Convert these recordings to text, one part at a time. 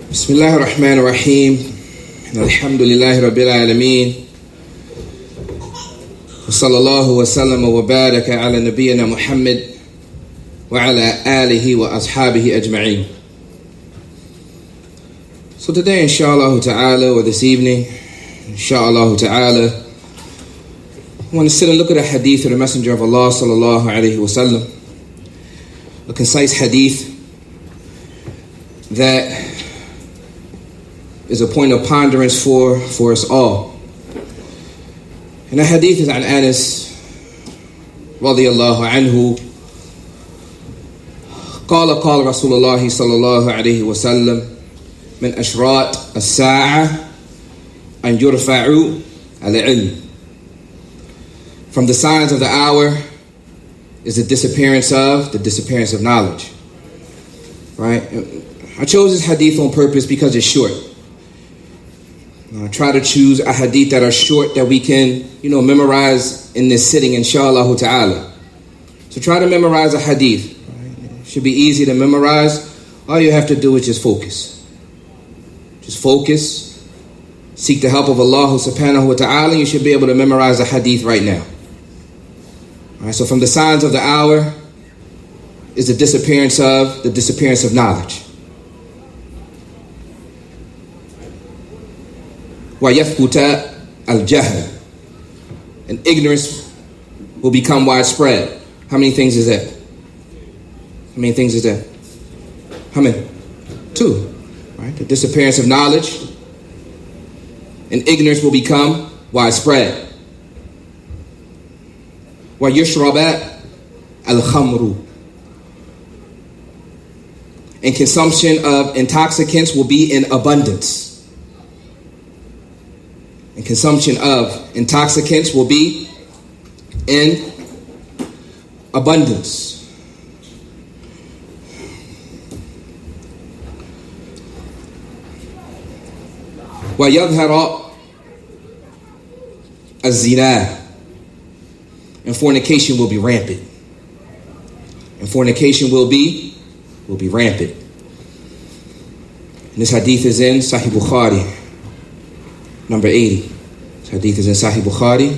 Bismillah ar-Rahman ar-Rahim. Alhamdulillahi Rabbil Alameen. Wa sallallahu wa sallama wa baraka ala nabiyyina Muhammad wa ala alihi wa ashabihi ajma'een. So today, inshallah ta'ala, or this evening, inshallah ta'ala, I want to sit and look at a hadith of the Messenger of Allah sallallahu alayhi wa sallam. A concise hadith that is a point of ponderance for us all. And the hadith is an Anas radiyallahu anhu. قال رسول الله صلى الله عليه وسلم من أشراط الساعة أن يرفع العلم. From the signs of the hour is the disappearance of knowledge. Right? I chose this hadith on purpose because it's short. I try to choose a hadith that are short that we can, memorize in this sitting, inshallah ta'ala. So try to memorize a hadith. Right? It should be easy to memorize. All you have to do is just focus. Just focus. Seek the help of Allah subhanahu wa ta'ala. You should be able to memorize a hadith right now. All right, so from the signs of the hour is the disappearance of knowledge. وَيَفْقُتَ الْجَهْلِ. And ignorance will become widespread. How many things is that? How many? 2. Right? The disappearance of knowledge and ignorance will become widespread. وَيُشْرَبَ الْخَمْرُ. And consumption of intoxicants will be in abundance. And consumption of intoxicants will be in abundance. وَيَظْهَرَ الزِّنَا. And fornication will be rampant. And fornication will be rampant. And this hadith is in Sahih Bukhari, number 80. This hadith is in Sahih Bukhari,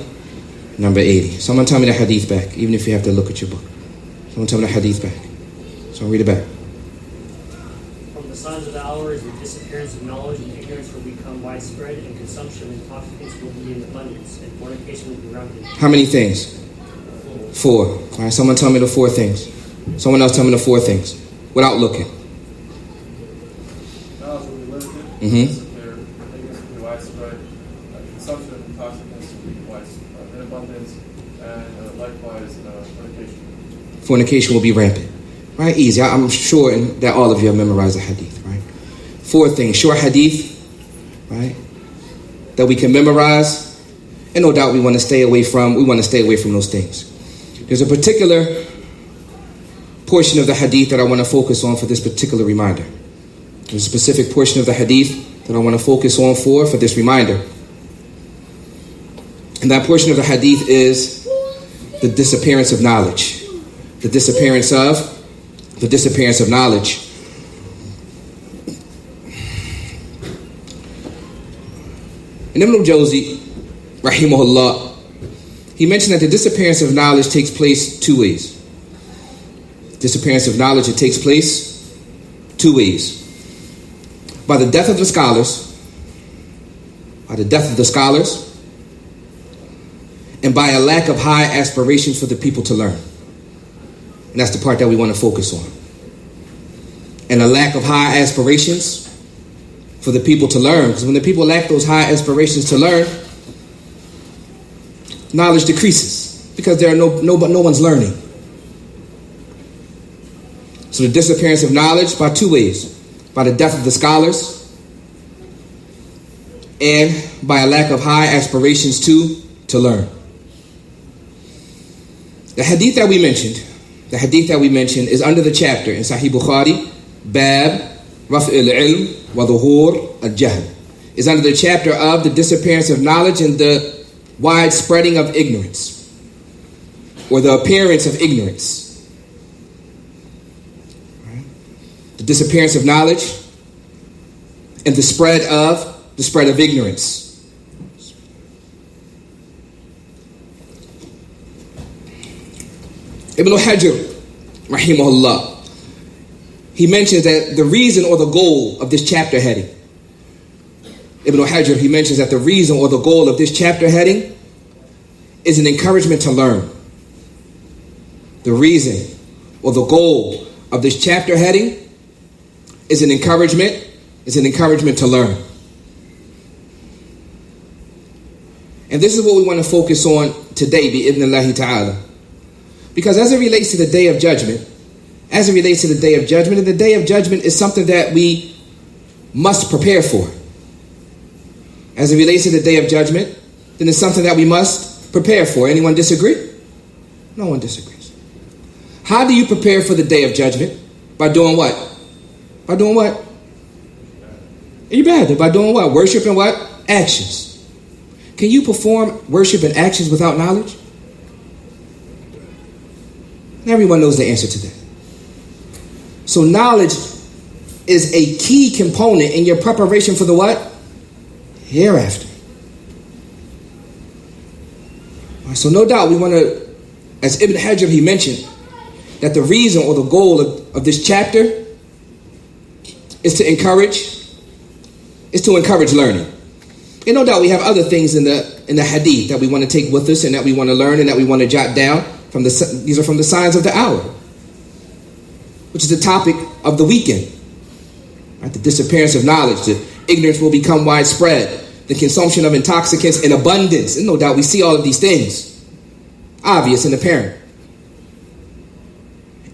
number 80. Someone tell me the hadith back, even if you have to look at your book. Someone tell me the hadith back. So I'll read it back. From the signs of the hour is the disappearance of knowledge, and ignorance will become widespread, and consumption of intoxicants will be in abundance, and fornication will be rampant. How many things? 4. All right, someone tell me the 4 things. Someone else tell me the 4 things without looking. Knowledge will be limited. Mm-hmm. Ignorance will be widespread. Consumption of intoxicants will be widespread in abundance, and likewise fornication. Fornication will be rampant. Right? Easy. I'm sure that all of you have memorized the hadith. Right? 4 things. Short hadith. Right? That we can memorize. And no doubt we want to stay away from those things. There's a particular portion of the hadith that I want to focus on for this particular reminder. There's a specific portion of the hadith that I want to focus on for this reminder. And that portion of the hadith is the disappearance of knowledge. The disappearance of knowledge. And Ibn al-Jawzi, rahimahullah, he mentioned that the disappearance of knowledge takes place 2 ways. Disappearance of knowledge, it takes place 2 ways. By the death of the scholars, and by a lack of high aspirations for the people to learn. And that's the part that we want to focus on. And a lack of high aspirations for the people to learn. Because when the people lack those high aspirations to learn, knowledge decreases because there are no one's learning. So the disappearance of knowledge by 2 ways. By the death of the scholars and by a lack of high aspirations to learn. The hadith that we mentioned is under the chapter in Sahih Bukhari, Bab Raf' al-Ilm wa Dhuhur al-Jahl. Is under the chapter of the disappearance of knowledge and the widespreading of ignorance, or the appearance of ignorance. the disappearance of knowledge, and the spread of ignorance. Ibn Hajar, rahimahullah, he mentions that the reason or the goal of this chapter heading, Ibn Hajar, he mentions that the reason or the goal of this chapter heading is an encouragement to learn. The reason or the goal of this chapter heading is an encouragement to learn. And this is what we want to focus on today, bi-idhnillahi ta'ala. Because as it relates to the Day of Judgment, and the Day of Judgment is something that we must prepare for. As it relates to the Day of Judgment, then it's something that we must prepare for. Anyone disagree? No one disagrees. How do you prepare for the Day of Judgment? By doing what? Ibadah. By doing what? Worship and what? Actions. Can you perform worship and actions without knowledge? Everyone knows the answer to that. So knowledge is a key component in your preparation for the what? Hereafter. So no doubt we want to, as Ibn Hajar he mentioned, that the reason or the goal of this chapter is to encourage learning. And no doubt we have other things in the hadith that we want to take with us and that we want to learn and that we want to jot down. These are from the signs of the hour, which is the topic of the weekend. Right? The disappearance of knowledge, the ignorance will become widespread, the consumption of intoxicants in abundance. And no doubt we see all of these things, obvious and apparent.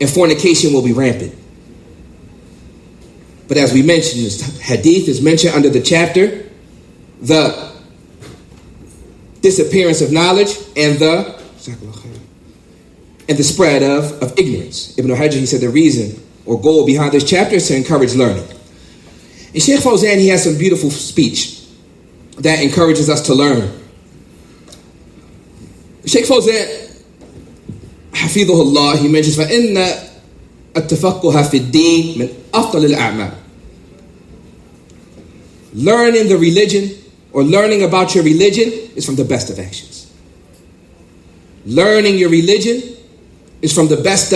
And fornication will be rampant. But as we mentioned, this hadith is mentioned under the chapter, the disappearance of knowledge and the spread of ignorance. Ibn Hajar, he said the reason or goal behind this chapter is to encourage learning. And Shaykh Fawzan, he has some beautiful speech that encourages us to learn. Shaykh Fawzan, hafidhahullah, he mentions, فَإِنَّ التَّفَقُّهَ فِي الدِّينِ مِنْ أَفْضَلِ الْأَعْمَالِ. Learning the religion or learning about your religion is from the best of actions. Learning your religion is from the best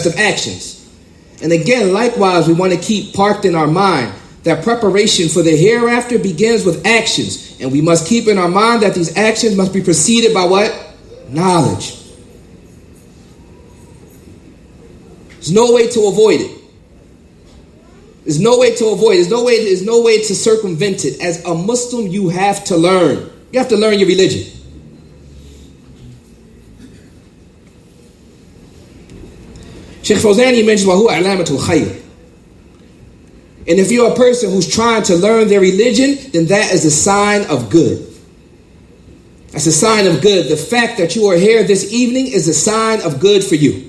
of actions. And again, likewise, we want to keep parked in our mind that preparation for the hereafter begins with actions. And we must keep in our mind that these actions must be preceded by what? Knowledge. There's no way to avoid it. There's no way to circumvent it. As a Muslim, you have to learn. You have to learn your religion. Shaykh Fawzani mentions وَهُوَ عَلَامَةُ الْخَيْرِ. And if you're a person who's trying to learn their religion, then that is a sign of good. That's a sign of good. The fact that you are here this evening is a sign of good for you.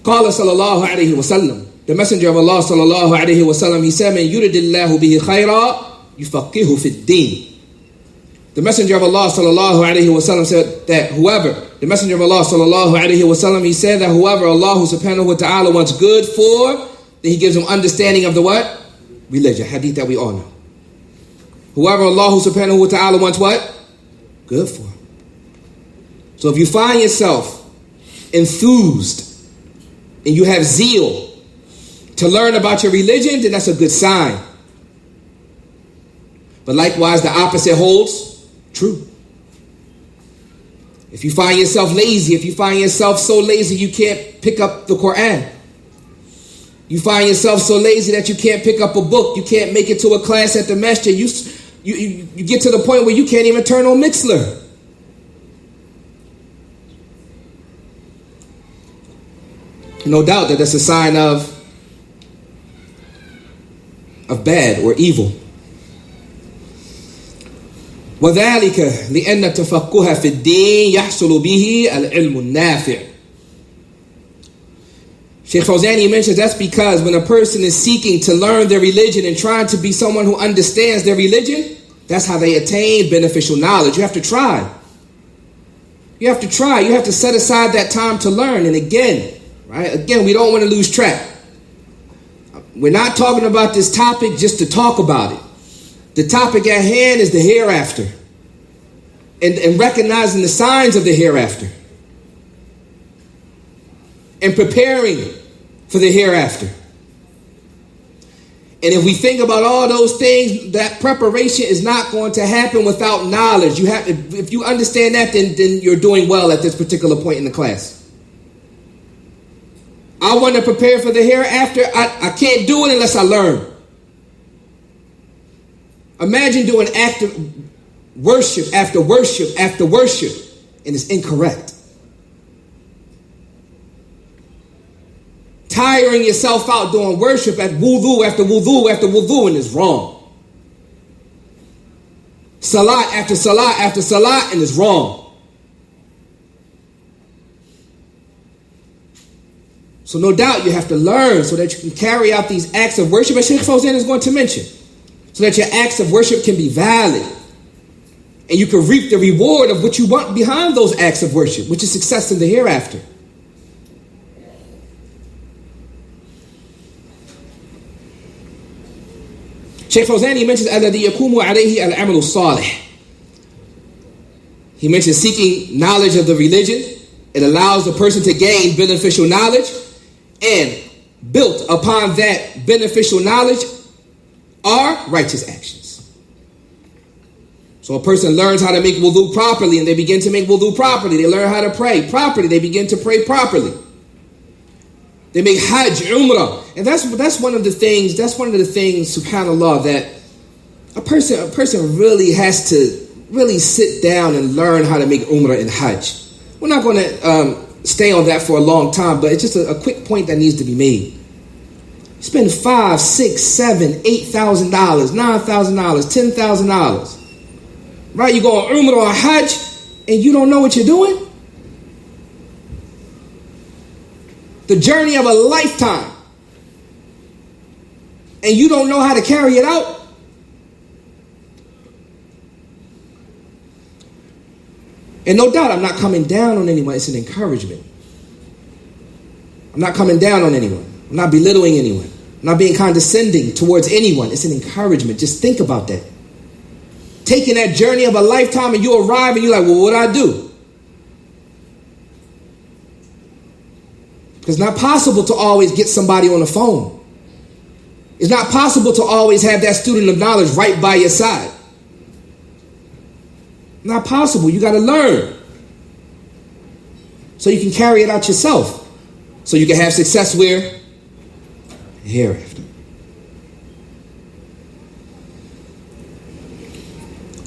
قال صلى الله عليه وسلم, the Messenger of Allah صلى الله عليه وسلم, he said, مَنْ يُرِدِ اللَّهُ بِهِ خَيْرًا يُفَقِّهُ فِي الدِّينِ. The Messenger of Allah sallallahu alaihi wasallam said that the Messenger of Allah sallallahu alaihi wasallam, he said that whoever Allah subhanahu wa ta'ala wants good for, then he gives him understanding of the what? Religion. Hadith that we all know. Whoever Allah subhanahu wa ta'ala wants what? Good for. So if you find yourself enthused and you have zeal to learn about your religion, then that's a good sign. But likewise, the opposite holds true. If you find yourself lazy, if you find yourself so lazy you can't pick up the Quran, you find yourself so lazy that you can't pick up a book, you can't make it to a class at the masjid, you get to the point where you can't even turn on Mixler. No doubt that that's a sign of bad or evil. وذلك لأن التفقه في الدين يحصل به العلم النافع. Shaykh Fawzani mentions that's because when a person is seeking to learn their religion and trying to be someone who understands their religion, that's how they attain beneficial knowledge. You have to try. You have to set aside that time to learn. And again, Right? Again, we don't want to lose track. We're not talking about this topic just to talk about it. The topic at hand is the hereafter. And recognizing the signs of the hereafter. And preparing for the hereafter. And if we think about all those things, that preparation is not going to happen without knowledge. If you understand that, then you're doing well at this particular point in the class. I want to prepare for the hereafter. I can't do it unless I learn. Imagine doing active worship after worship after worship, and it's incorrect. Tiring yourself out doing worship at wudu after wudu after wudu, and it's wrong. Salat after salat after salat, and it's wrong. So no doubt you have to learn so that you can carry out these acts of worship, as Sheikh Fawzan is going to mention, so that your acts of worship can be valid. And you can reap the reward of what you want behind those acts of worship, which is success in the hereafter. Sheikh Fawzan, he mentions الَّذِي يَكُومُ عَلَيْهِ الْعَمَلُ الصَّالِحِ. He mentions seeking knowledge of the religion. It allows the person to gain beneficial knowledge, and built upon that beneficial knowledge are righteous actions. So a person learns how to make wudu properly, and they begin to make wudu properly. They learn how to pray properly. They begin to pray properly. They make hajj, umrah. And that's one of the things, subhanAllah, that a person really has to really sit down and learn how to make umrah and hajj. We're not going to stay on that for a long time, but it's just a quick point that needs to be made. Spend $5,000, $6,000, $7,000, $8,000, $9,000, $10,000. Right? You go on umrah or hajj, and you don't know what you're doing? The journey of a lifetime, and you don't know how to carry it out? And no doubt, I'm not coming down on anyone. It's an encouragement. I'm not coming down on anyone. I'm not belittling anyone. I'm not being condescending towards anyone. It's an encouragement. Just think about that. Taking that journey of a lifetime, and you arrive and you're like, well, what do I do? Because it's not possible to always get somebody on the phone. It's not possible to always have that student of knowledge right by your side. Not possible. You got to learn so you can carry it out yourself, so you can have success where? Hereafter.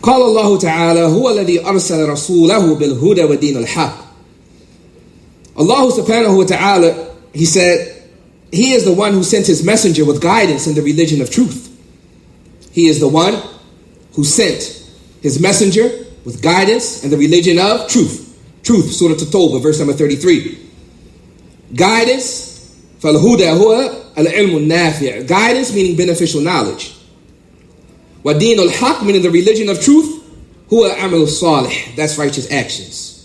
قال الله تعالى هو الذي أرسل رسوله بالهدى ودين الحق. Allah subhanahu wa ta'ala, he said, he is the one who sent his messenger with guidance in the religion of truth. He is the one who sent his messenger with guidance in the religion of truth. Truth, Surah At-Tawbah, verse number 33. Guidance, فَالْهُدَى هُوَ الْعِلْمُ النَّافِعُ. Guidance meaning beneficial knowledge. وَدِينُ الْحَقِّ meaning the religion of truth. هُوَ عَمَلُ الصَّالِحِ. That's righteous actions.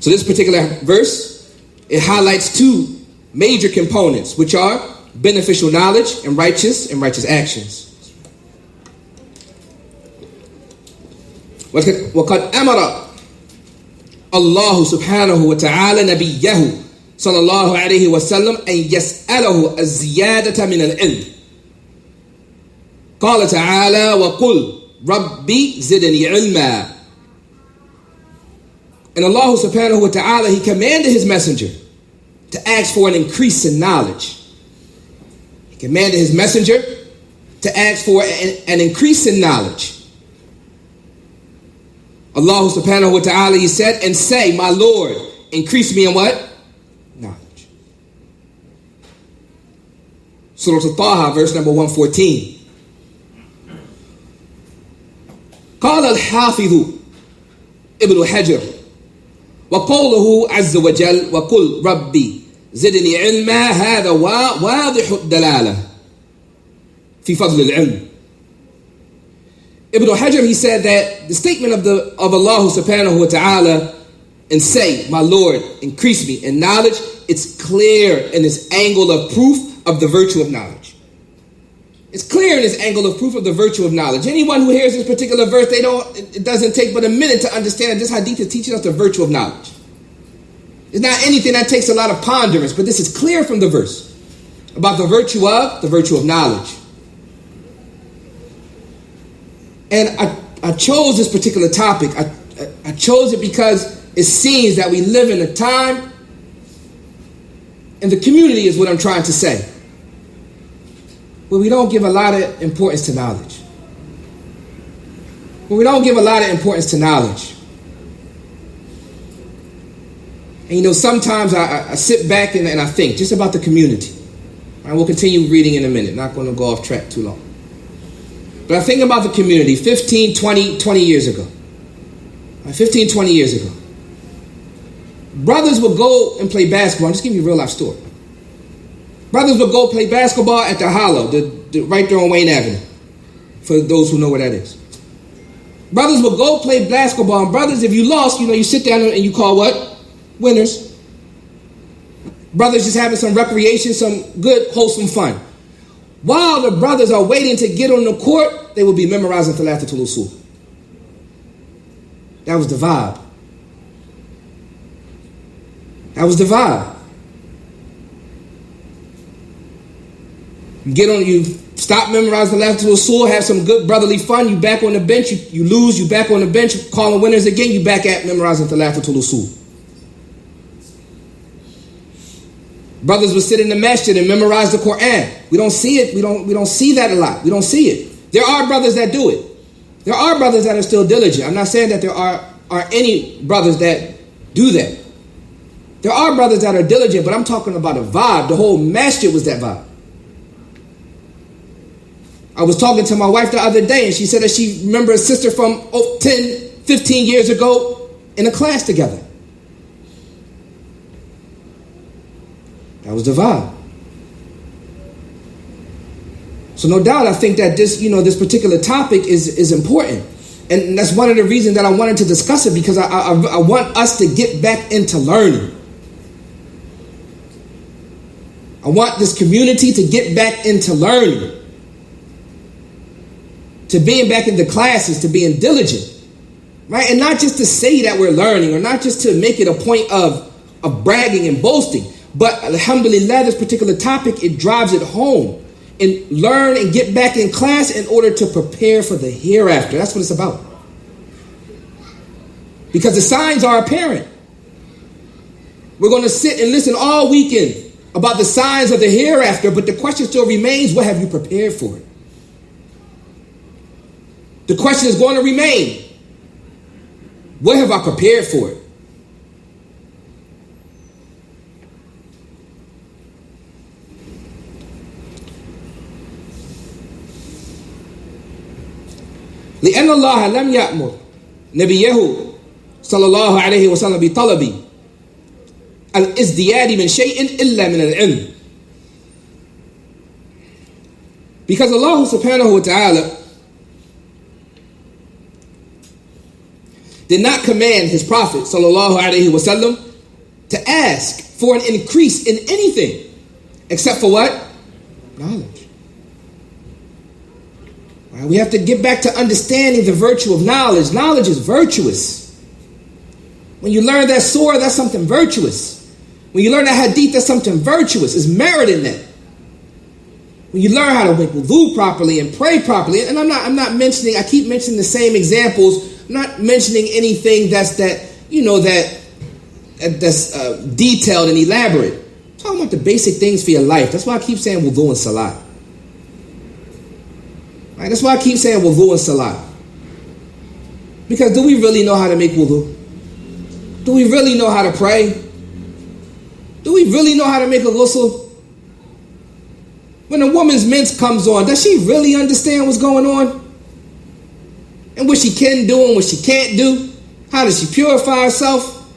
So this particular verse, it highlights two major components, which are beneficial knowledge and righteous actions. وَقَدْ أَمَرَ اللَّهُ سُبْحَانَهُ وَتَعَالَى نَبِيَّهُ صلى الله عليه وسلم أن يسأله الزيادة من العلم. قال تعالى وقل ربي زدني علما. And Allah subhanahu wa ta'ala, he commanded his messenger to ask for an increase in knowledge. He commanded his messenger to ask for an increase in knowledge. Allah subhanahu wa ta'ala, he said, and say, my Lord, increase me in what? Knowledge. Surah At-Taha, verse number 114. قال الحافظ ابن حجر وقوله عز وجل وقل ربي زدني علما هذا واضح الدلالة في فضل العلم. Ibn Hajar, he said that the statement of Allah subhanahu wa ta'ala, and say, my Lord, increase me in knowledge, it's clear in this angle of proof of the virtue of knowledge. It's clear in this angle of proof of the virtue of knowledge. Anyone who hears this particular verse, it doesn't take but a minute to understand that this hadith is teaching us the virtue of knowledge. It's not anything that takes a lot of ponderance, but this is clear from the verse about the virtue of knowledge. And I chose this particular topic. I chose it because it seems that we live in a time, and the community is what I'm trying to say, where we don't give a lot of importance to knowledge. And sometimes I sit back and I think just about the community. I will continue reading in a minute, not going to go off track too long. But I think about the community 15, 20 years ago. 15, 20 years ago. Brothers would go and play basketball. I'm just giving you a real life story. Brothers would go play basketball at the Hollow, right there on Wayne Avenue, for those who know where that is. Brothers would go play basketball, and brothers, if you lost, you sit down and you call what? Winners. Brothers just having some recreation, some good, wholesome fun. While the brothers are waiting to get on the court, they will be memorizing Thalathatul Usul. That was the vibe. You stop memorizing Thalathatul Usul, have some good brotherly fun, you back on the bench, you lose, you back on the bench, calling winners again, you back at memorizing Thalathatul Usul. Brothers would sit in the masjid and memorize the Quran. We don't see it. We don't see that a lot. We don't see it. There are brothers that do it. There are brothers that are still diligent. I'm not saying that there are any brothers that do that. There are brothers that are diligent, but I'm talking about a vibe. The whole masjid was that vibe. I was talking to my wife the other day, and she said that she remembers a sister from 10, 15 years ago in a class together. That was the vibe. So no doubt, I think that this particular topic is important. And that's one of the reasons that I wanted to discuss it, because I want us to get back into learning. I want this community to get back into learning. To being back in the classes, to being diligent. Right? And not just to say that we're learning, or not just to make it a point of bragging and boasting. But alhamdulillah, this particular topic, it drives it home. And learn and get back in class in order to prepare for the hereafter. That's what it's about. Because the signs are apparent. We're going to sit and listen all weekend about the signs of the hereafter, but the question still remains, what have you prepared for it? The question is going to remain, what have I prepared for it? لأن الله لم يأمر نبيه صلى الله عليه وسلم بطلب الازدياد من شيء إلا من العلم. Because Allah subhanahu wa ta'ala did not command his Prophet sallallahu alaihi wasallam to ask for an increase in anything except for what? Knowledge. Right? We have to get back to understanding the virtue of knowledge. Knowledge is virtuous. When you learn that surah, that's something virtuous. When you learn that hadith, that's something virtuous. There's merit in that. When you learn how to make wudu properly and pray properly, and I'm not mentioning, I keep mentioning the same examples. I'm not mentioning anything that's detailed and elaborate. I'm talking about the basic things for your life. That's why I keep saying wudu and salat. Right? That's why I keep saying wudu and salat. Because do we really know how to make wudu? Do we really know how to pray? Do we really know how to make a ghusl? When a woman's mens comes on, does she really understand what's going on? And what she can do and what she can't do? How does she purify herself?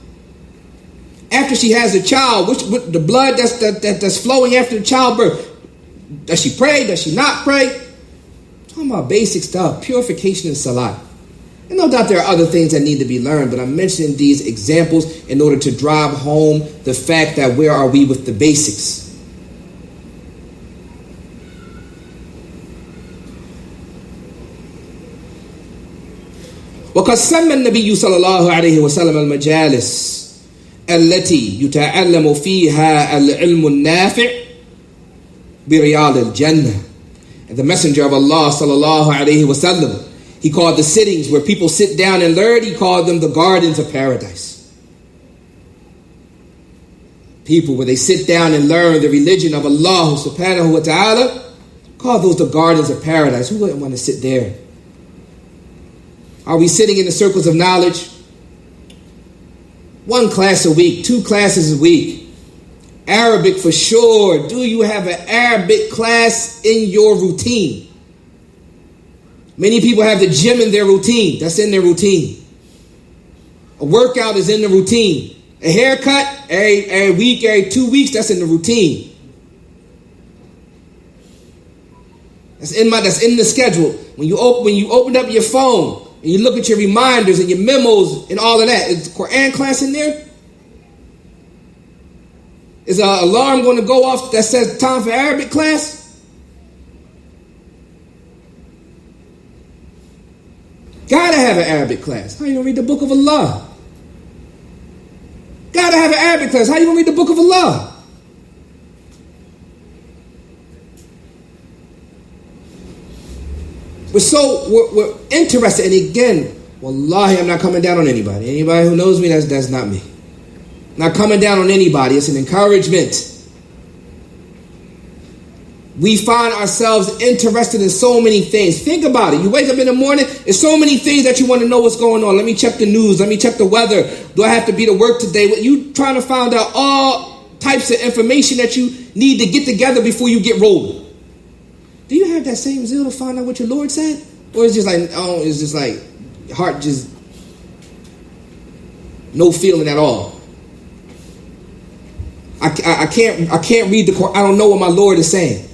After she has a child, with the blood that's flowing after the childbirth, does she pray? Does she not pray? Talking about basic stuff, purification and salat. And no doubt there are other things that need to be learned, but I'm mentioning these examples in order to drive home the fact that where are we with the basics? وقد سمى النبي صلى الله عليه وسلم المجالس التي يتعلم فيها العلم النافع برياض الجنة. And the Messenger of Allah sallallahu alayhi wasallam, he called the sittings where people sit down and learn, he called them the gardens of paradise. People where they sit down and learn the religion of Allah subhanahu wa ta'ala, call those the gardens of paradise. Who wouldn't want to sit there? Are we sitting in the circles of knowledge? 1 class a week, 2 classes a week. Arabic for sure. Do you have an Arabic class in your routine? Many people have the gym in their routine. That's in their routine. A workout is in the routine. A haircut every week, every 2 weeks, that's in the routine. That's in the schedule. When you open up your phone and you look at your reminders and your memos and all of that, is the Quran class in there? Is an alarm going to go off that says time for Arabic class? Gotta have an Arabic class. How you going to read the book of Allah? Gotta have an Arabic class. How you going to read the book of Allah? We're interested, and again, wallahi, I'm not coming down on anybody. Anybody who knows me, that's not me. Not coming down on anybody. It's an encouragement. We find ourselves interested in so many things. Think about it. You wake up in the morning, there's so many things that you want to know what's going on. Let me check the news. Let me check the weather. Do I have to be to work today? You trying to find out all types of information that you need to get together before you get rolling. Do you have that same zeal to find out what your Lord said? Or it's just like, heart just no feeling at all. I can't read the Quran. I don't know what my Lord is saying.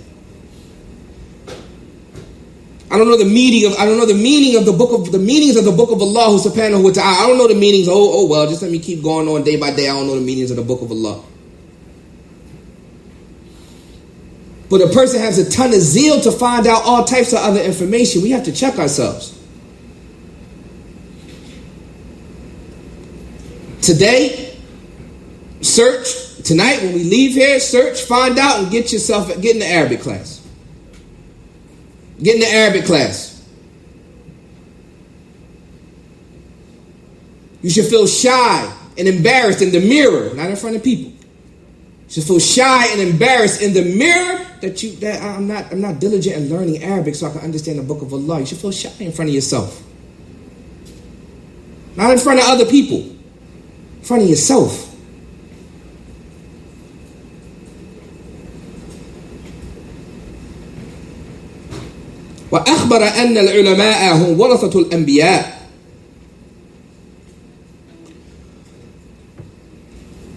I don't know the meaning of the meanings of the book of Allah subhanahu wa ta'ala. I don't know the meanings. Oh well, just let me keep going on day by day. I don't know the meanings of the book of Allah. But a person has a ton of zeal to find out all types of other information. We have to check ourselves. Today, search. Tonight, when we leave here, search, find out, and get in the Arabic class. Get in the Arabic class. You should feel shy and embarrassed in the mirror, not in front of people. You should feel shy and embarrassed in the mirror that I'm not diligent in learning Arabic so I can understand the book of Allah. You should feel shy in front of yourself. Not in front of other people. In front of yourself. وأخبر أن العلماء هم ورثة الأنبياء.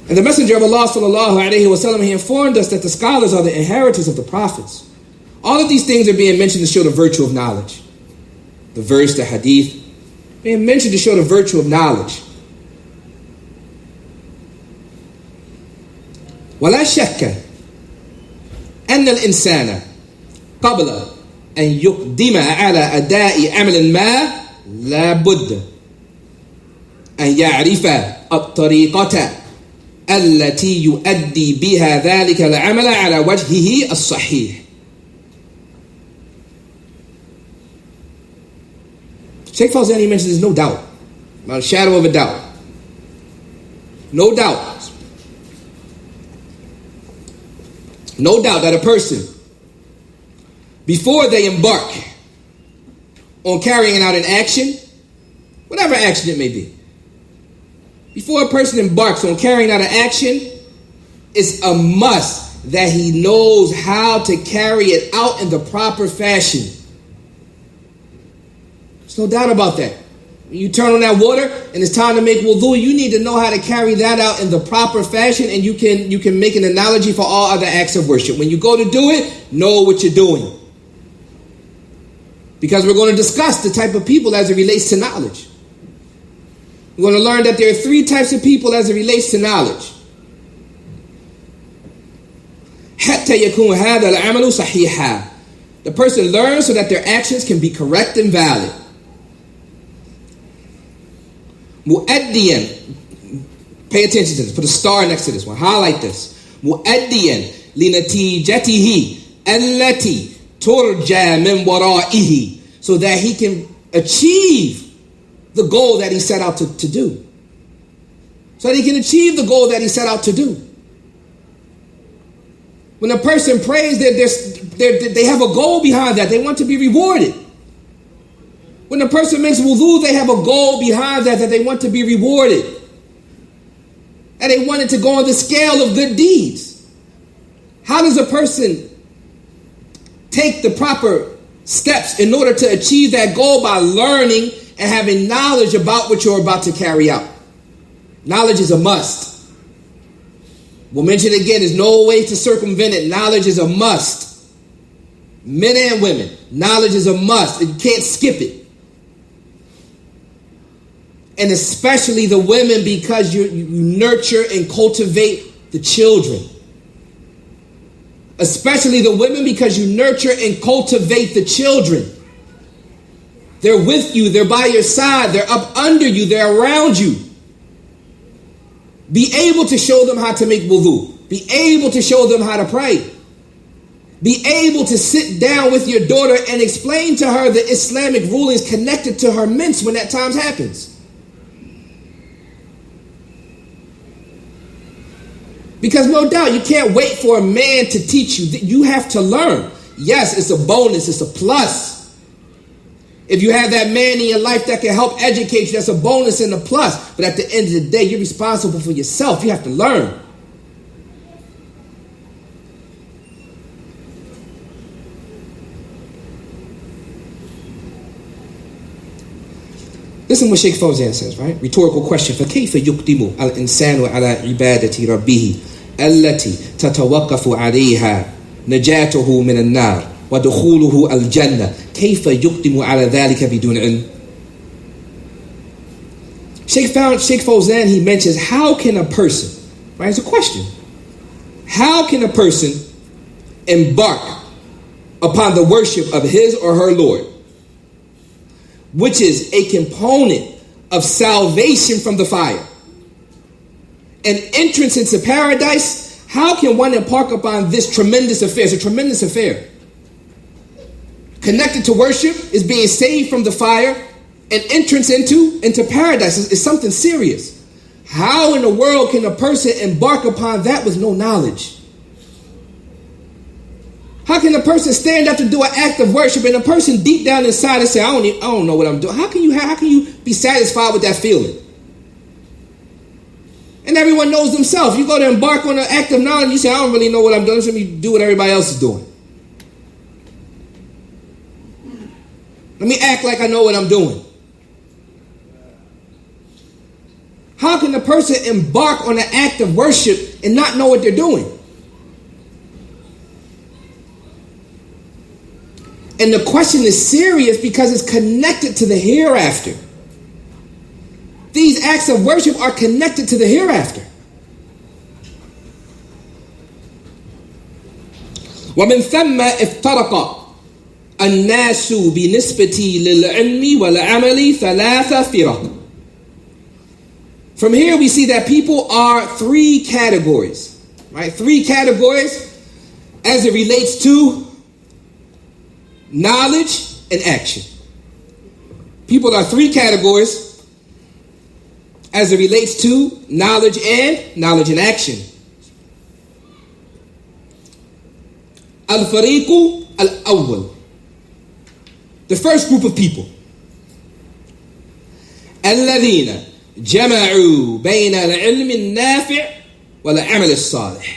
And the Messenger of Allah sallallahu alayhi wa sallam, he informed us that the scholars are the inheritors of the prophets. All of these things are being mentioned to show the virtue of knowledge. The verse, the hadith, being mentioned to show the virtue of knowledge. ولا شك أن الإنسان قبل أن يقدم على أداء عمل ما لا بد أن يعرف الطريقة التي يؤدي بها ذلك العمل على وجهه الصحيح. Sheikh Fawzani mentions there's no doubt, not a shadow of a doubt. No doubt. No doubt that a person, before they embark on carrying out an action, whatever action it may be, before a person embarks on carrying out an action, it's a must that he knows how to carry it out in the proper fashion. There's no doubt about that. When you turn on that water and it's time to make wudu, you need to know how to carry that out in the proper fashion, and you can make an analogy for all other acts of worship. When you go to do it, know what you're doing. Because we're going to discuss the type of people as it relates to knowledge. We're going to learn that there are 3 types of people as it relates to knowledge. حتى يكون هذا العمل صحيحا. The person learns so that their actions can be correct and valid. مؤديا. Pay attention to this. Put a star next to this one. Highlight this. مؤديا لنتيجته التي ترجى من ورائه. So that he can achieve the goal that he set out to do. So that he can achieve the goal that he set out to do. When a person prays, they have a goal behind that. They want to be rewarded. When a person makes wudu, they have a goal behind that they want to be rewarded. And they want it to go on the scale of good deeds. How does a person take the proper steps in order to achieve that goal? By learning and having knowledge about what you're about to carry out. Knowledge is a must. We'll mention it again, there's no way to circumvent it. Knowledge is a must. Men and women, knowledge is a must. You can't skip it. And especially the women, because you nurture and cultivate the children. Especially the women, because you nurture and cultivate the children. They're with you, they're by your side, they're up under you, they're around you. Be able to show them how to make wudu. Be able to show them how to pray. Be able to sit down with your daughter and explain to her the Islamic rulings connected to her mints when that time happens. Because no doubt you can't wait for a man to teach you. You have to learn. Yes, it's a bonus, it's a plus. If you have that man in your life that can help educate you, that's a bonus and a plus. But at the end of the day, you're responsible for yourself. You have to learn. Listen what Sheikh Fawzan says, right? Rhetorical question. فَكَيْفَ يُقْدِمُ الْإِنسَانُ عَلَى عِبَادَةِ رَبِّهِ الَّتِي تَتَوَقَّفُ عَلَيْهَا نَجَاتُهُ مِنَ النَّارِ وَدُخُولُهُ الْجَنَّةِ كيف يقدم على ذلك بدون علم. Sheikh Fawzan, he mentions, how can a person, right, it's a question, how can a person embark upon the worship of his or her Lord, which is a component of salvation from the fire, an entrance into paradise? How can one embark upon this tremendous affair? It's a tremendous affair. Connected to worship is being saved from the fire, and entrance into paradise is something serious. How in the world can a person embark upon that with no knowledge? How can a person stand up to do an act of worship and a person deep down inside and say, I don't know what I'm doing? How can you be satisfied with that feeling? And everyone knows themselves. You go to embark on an act of knowledge, you say, I don't really know what I'm doing, so let me do what everybody else is doing. Let me act like I know what I'm doing. How can a person embark on an act of worship and not know what they're doing? And the question is serious because it's connected to the hereafter. These acts of worship are connected to the hereafter. ومن ثم افترق الناس بنسبة للعلم والعمل ثلاث فرق. From here we see that people are 3 categories, right? 3 categories as it relates to knowledge and action. People are 3 categories as it relates to knowledge and action. Al-Fariqu al-Awwal. The first group of people. الذين جمعوا بين العلم النافع والعمل الصالح.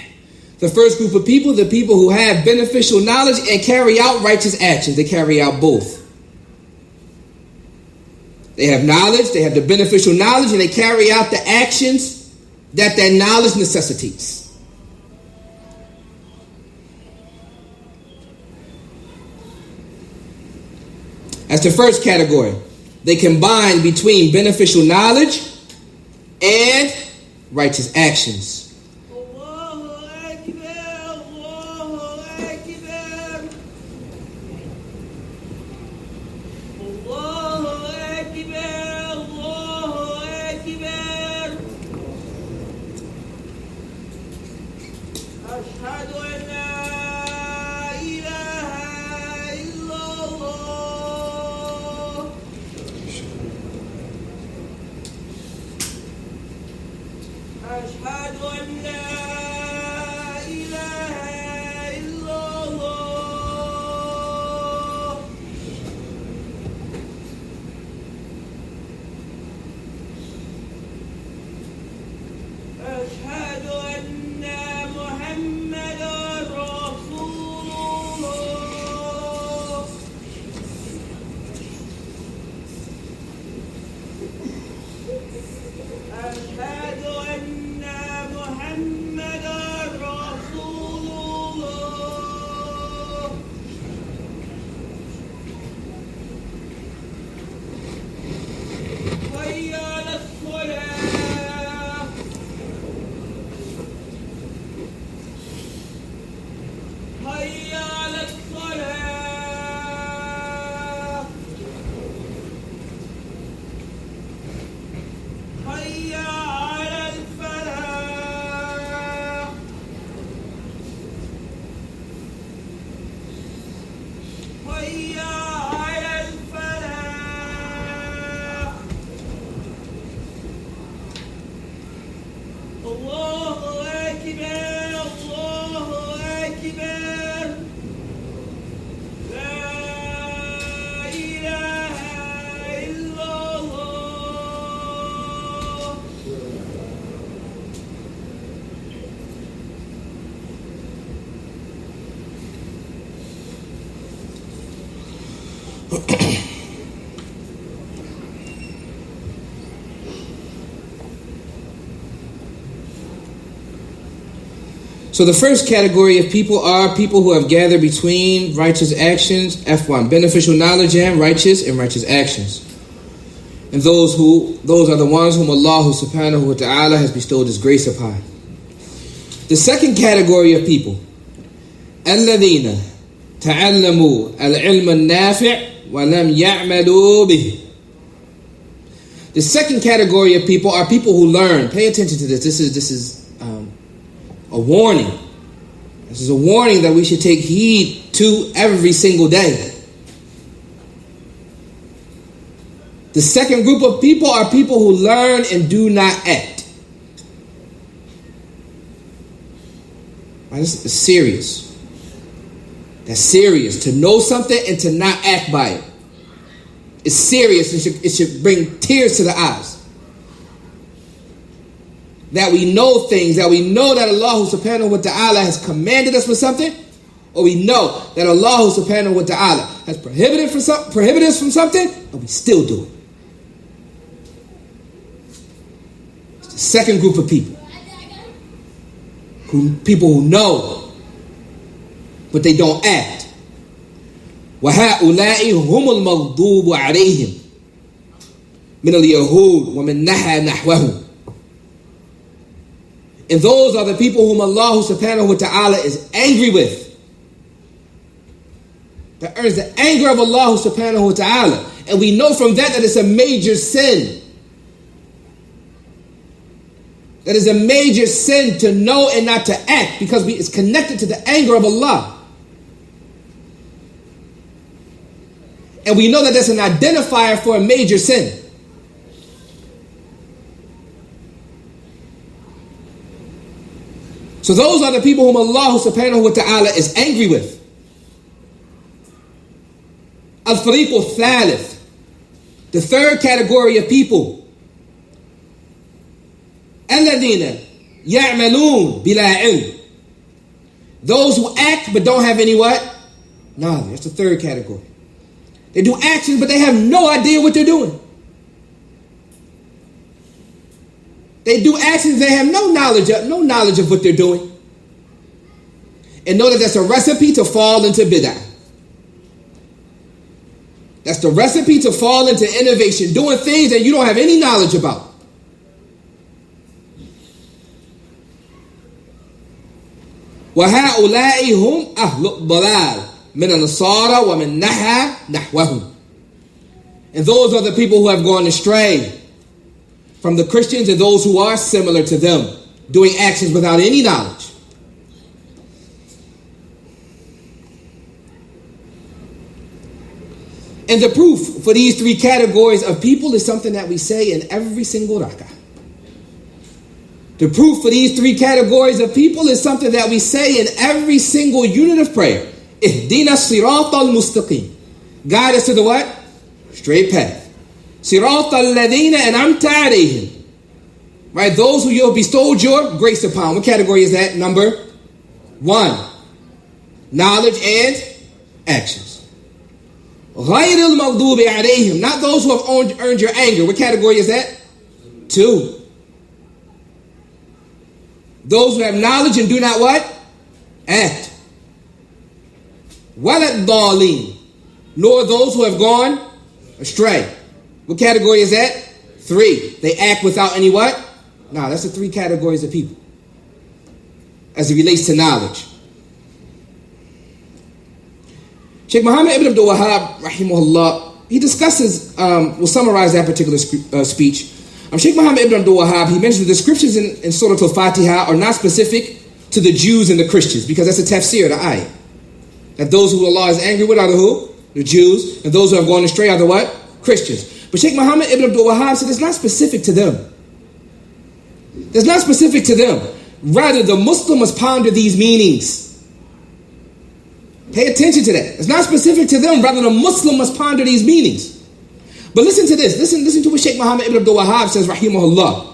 The first group of people, the people who have beneficial knowledge and carry out righteous actions. They carry out both. They have knowledge, they have the beneficial knowledge, and they carry out the actions that knowledge necessitates. That's the first category. They combine between beneficial knowledge and righteous actions. So the first category of people are people who have gathered between righteous actions, F1, beneficial knowledge and righteous actions. And those are the ones whom Allah subhanahu wa ta'ala has bestowed His grace upon. The second category of people, الَّذِينَ تَعَلَّمُوا الْعِلْمَ النَّافِعِ وَلَمْ يَعْمَلُوا بِهِ. The second category of people are people who learn. Pay attention to this. This is a warning. This is a warning that we should take heed to every single day. The second group of people are people who learn and do not act. This is serious. That's serious. To know something and to not act by it. It's serious. It should bring tears to the eyes. That we know things, that we know that Allah subhanahu wa ta'ala has commanded us for something, or we know that Allah subhanahu wa ta'ala has prohibited us from something, and we still do it. It's the second group of people. People who know, but they don't act. وَهَؤُلَاءِ هُمُ الْمَغْضُوبُ عَلَيْهِمْ مِنَ الْيَهُودِ وَمِنْ نَحَى نَحْوَهُ. And those are the people whom Allah subhanahu wa ta'ala is angry with. That earns the anger of Allah subhanahu wa ta'ala. And we know from that it's a major sin. That is a major sin to know and not to act, because it's connected to the anger of Allah. And we know that that's an identifier for a major sin. So those are the people whom Allah subhanahu wa ta'ala is angry with. Al-Fariq al-Thalith. The third category of people. الَّذِينَ يَعْمَلُونَ بِلَا عِلْمٍ. Those who act but don't have any what? Knowledge. That's the third category. They do actions but they have no idea what they're doing. They do actions, they have no knowledge of what they're doing. And know that that's a recipe to fall into bid'ah. That's That's the recipe to fall into innovation, doing things that you don't have any knowledge about. وَهَؤُلَاءِ هُمْ أَهْلُ الضَّلَالِ مِنَ النَّصَارَى وَمِنْ نَحَى نَحْوَهُمْ. And those are the people who have gone astray from the Christians and those who are similar to them, doing actions without any knowledge. And the proof for these three categories of people is something that we say in every single rak'ah. The proof for these three categories of people is something that we say in every single unit of prayer. Ihdina sirat al-mustaqim. Guide us to the what? Straight path. Sirat al-ladina an'amta alayhim. Right? Those who you have bestowed your grace upon. What category is that? Number 1. Knowledge and actions. Ghayr al-maghdubi alayhim. Not those who have earned your anger. What category is that? 2. Those who have knowledge and do not what? Act. Walad dalin. Nor those who have gone astray. What category is that? 3. They act without any what? Nah, that's the 3 categories of people as it relates to knowledge. Sheikh Muhammad ibn Abdul Wahhab, rahimahullah, he discusses, we'll summarize that particular speech. Sheikh Muhammad ibn Abdul Wahhab, he mentions the descriptions in Surah Al-Fatiha are not specific to the Jews and the Christians, because that's a tafsir, the ayah. That those who Allah is angry with are the who? The Jews. And those who have gone astray are the what? Christians. But Sheikh Muhammad ibn Abdul Wahhab said it's not specific to them. It's not specific to them. Rather, the Muslim must ponder these meanings. Pay attention to that. It's not specific to them. Rather, the Muslim must ponder these meanings. But listen to this. Listen to what Sheikh Muhammad ibn Abdul Wahhab says, rahimahullah.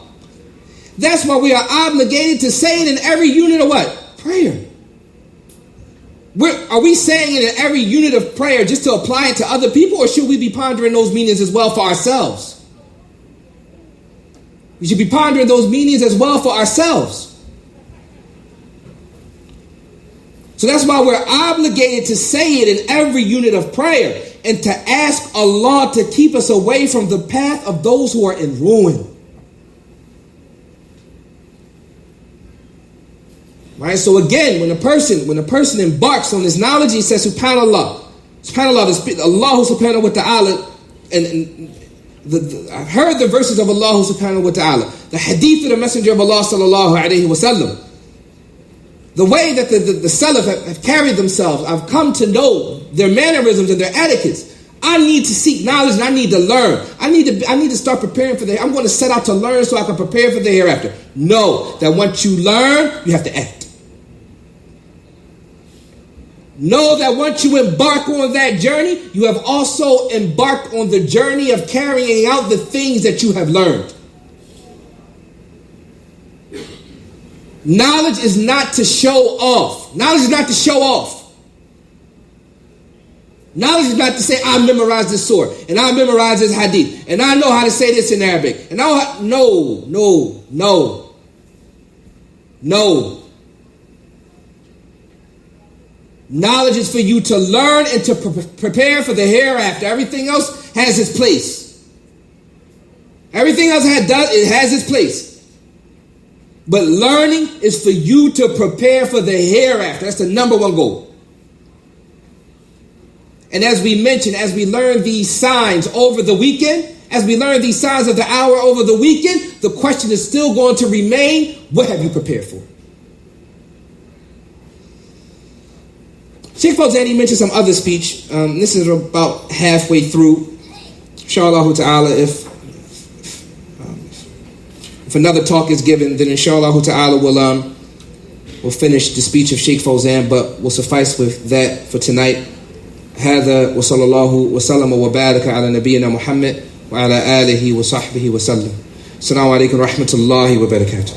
That's why we are obligated to say it in every unit of what? Prayer. Are we saying it in every unit of prayer just to apply it to other people, or should we be pondering those meanings as well for ourselves? We should be pondering those meanings as well for ourselves. So that's why we're obligated to say it in every unit of prayer and to ask Allah to keep us away from the path of those who are in ruin. Right? So again, when a person embarks on this knowledge, he says, SubhanAllah, Allah subhanahu wa ta'ala, and I've heard the verses of Allah subhanahu wa ta'ala, the hadith of the Messenger of Allah sallallahu alayhi wa sallam, the way that the Salaf have carried themselves. I've come to know their mannerisms and their etiquettes. I need to seek knowledge and I need to learn. I need to start preparing for I'm going to set out to learn so I can prepare for the hereafter. Know that once you learn, you have to act. Know that once you embark on that journey, you have also embarked on the journey of carrying out the things that you have learned. Knowledge is not to show off. Knowledge is not to show off. Knowledge is not to say, I memorized this surah, and I memorized this hadith, and I know how to say this in Arabic. And No. Knowledge is for you to learn and to prepare for the hereafter. Everything else has its place. Everything else has its place. But learning is for you to prepare for the hereafter. That's the number one goal. And as we mentioned, as we learn these signs over the weekend, as we learn these signs of the hour over the weekend, the question is still going to remain, what have you prepared for? Sheikh Fawzan, he mentioned some other speech. This is about halfway through. Inshallah ta'ala, if another talk is given, then inshallah ta'ala we'll finish the speech of Sheikh Fawzan, but we'll suffice with that for tonight. هذا وصلى الله وسلم وبارك على نبينا محمد وعلى آله وصحبه وسلم. السلام عليكم ورحمة الله وبركاته.